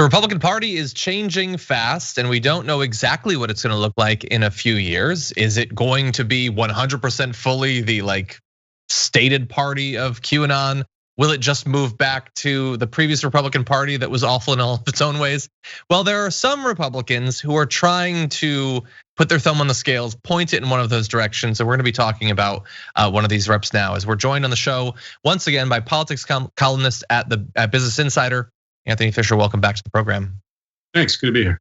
The Republican Party is changing fast, and we don't know exactly what it's going to look like in a few years. Is it going to be 100% fully the stated party of QAnon? Will it just move back to the previous Republican Party that was awful in all of its own ways? Well, there are some Republicans who are trying to put their thumb on the scales, point it in one of those directions. And we're gonna be talking about one of these reps now, as we're joined on the show once again by politics columnist at Business Insider, Anthony Fisher. Welcome back to the program. Thanks, good to be here.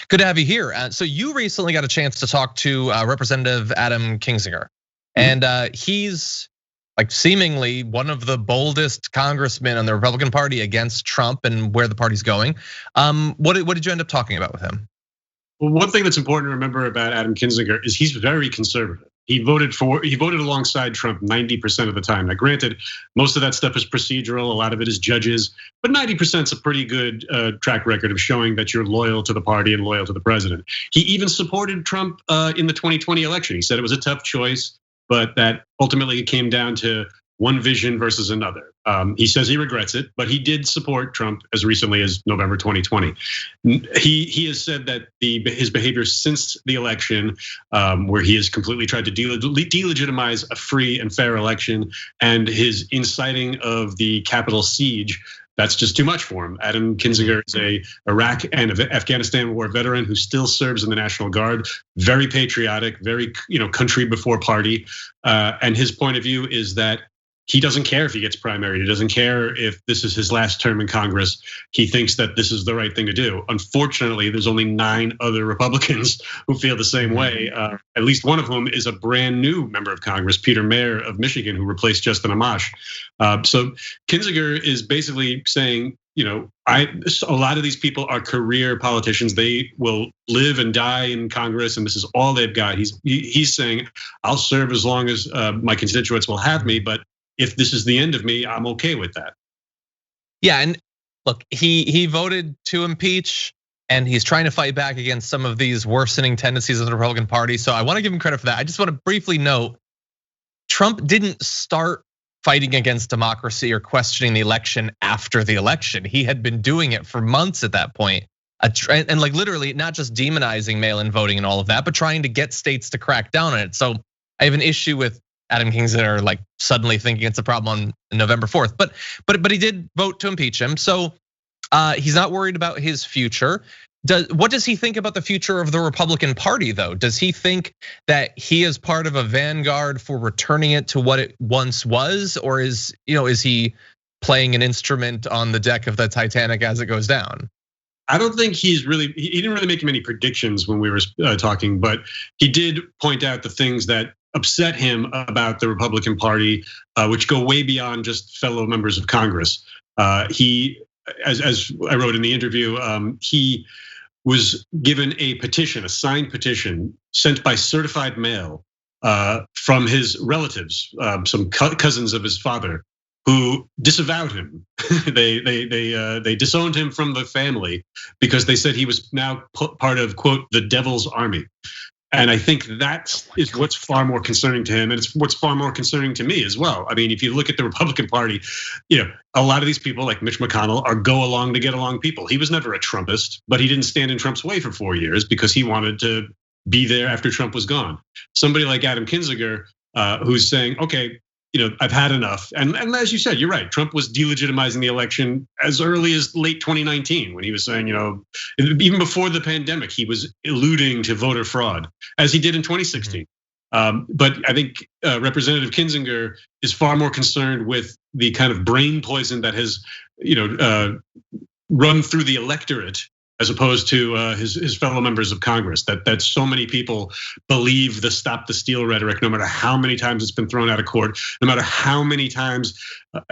Good to have you here. So you recently got a chance to talk to Representative Adam Kinzinger, and he's seemingly one of the boldest congressmen on the Republican Party against Trump and where the party's going. What did you end up talking about with him? Well, one thing that's important to remember about Adam Kinzinger is he's very conservative. He voted alongside Trump 90% of the time. Now, granted, most of that stuff is procedural, a lot of it is judges, but 90% is a pretty good track record of showing that you're loyal to the party and loyal to the president. He even supported Trump in the 2020 election. He said it was a tough choice, but that ultimately it came down to one vision versus another. He says he regrets it, but he did support Trump as recently as November 2020. He has said that his behavior since the election, where he has completely tried to delegitimize a free and fair election, and his inciting of the Capitol siege, that's just too much for him. Adam Kinzinger is a Iraq and Afghanistan war veteran who still serves in the National Guard, very patriotic, very country before party. And his point of view is that he doesn't care if he gets primaried. He doesn't care if this is his last term in Congress. He thinks that this is the right thing to do. Unfortunately, there's only 9 other Republicans who feel the same way. At least one of whom is a brand new member of Congress, Peter Mayer of Michigan, who replaced Justin Amash. So Kinzinger is basically saying, a lot of these people are career politicians. They will live and die in Congress, and this is all they've got. He's saying, I'll serve as long as my constituents will have me, but if this is the end of me, I'm okay with that. Yeah, and look, he voted to impeach, and he's trying to fight back against some of these worsening tendencies of the Republican Party. So I want to give him credit for that. I just want to briefly note, Trump didn't start fighting against democracy or questioning the election after the election. He had been doing it for months at that point. And literally not just demonizing mail-in voting and all of that, but trying to get states to crack down on it. So I have an issue with Adam Kinzinger suddenly thinking it's a problem on November 4th, but he did vote to impeach him. So he's not worried about his future. What does he think about the future of the Republican Party, though? Does he think that he is part of a vanguard for returning it to what it once was, or is he playing an instrument on the deck of the Titanic as it goes down? I don't think he didn't really make many predictions when we were talking, but he did point out the things that upset him about the Republican Party, which go way beyond just fellow members of Congress. He, as I wrote in the interview, he was given a petition, a signed petition sent by certified mail from his relatives, some cousins of his father, who disavowed him. They disowned him from the family because they said he was now part of, quote, the devil's army. And I think that is what's far more concerning to him, and it's what's far more concerning to me as well. I mean, if you look at the Republican Party, a lot of these people, like Mitch McConnell, are go along to get along people. He was never a Trumpist, but he didn't stand in Trump's way for 4 years because he wanted to be there after Trump was gone. Somebody like Adam Kinzinger, who's saying, okay, I've had enough. And as you said, you're right. Trump was delegitimizing the election as early as late 2019 when he was saying, even before the pandemic, he was alluding to voter fraud, as he did in 2016. But I think Representative Kinzinger is far more concerned with the kind of brain poison that has, run through the electorate, as opposed to his fellow members of Congress, that so many people believe the stop the steal rhetoric, no matter how many times it's been thrown out of court, no matter how many times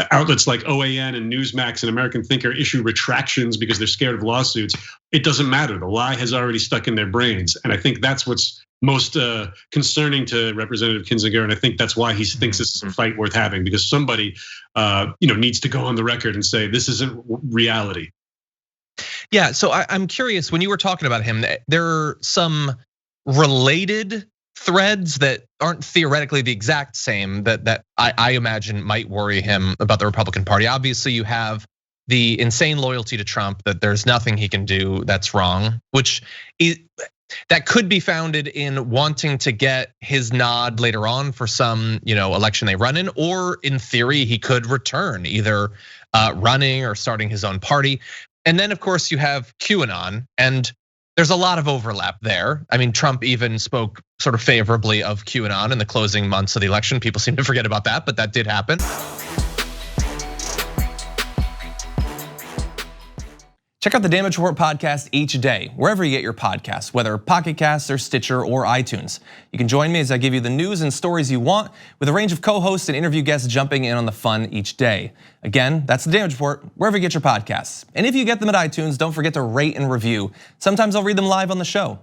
outlets like OAN and Newsmax and American Thinker issue retractions because they're scared of lawsuits. It doesn't matter. The lie has already stuck in their brains. And I think that's what's most concerning to Representative Kinzinger. And I think that's why he thinks this is a fight worth having, because somebody needs to go on the record and say, this isn't reality. Yeah, so I'm curious, when you were talking about him, there are some related threads that aren't theoretically the exact same that I imagine might worry him about the Republican Party. Obviously, you have the insane loyalty to Trump, that there's nothing he can do that's wrong, which that could be founded in wanting to get his nod later on for some election they run in, or in theory he could return, either running or starting his own party. And then of course you have QAnon, and there's a lot of overlap there. I mean, Trump even spoke sort of favorably of QAnon in the closing months of the election. People seem to forget about that, but that did happen. Check out the Damage Report podcast each day, wherever you get your podcasts, whether Pocket Casts or Stitcher or iTunes. You can join me as I give you the news and stories you want, with a range of co-hosts and interview guests jumping in on the fun each day. Again, that's the Damage Report, wherever you get your podcasts. And if you get them at iTunes, don't forget to rate and review. Sometimes I'll read them live on the show.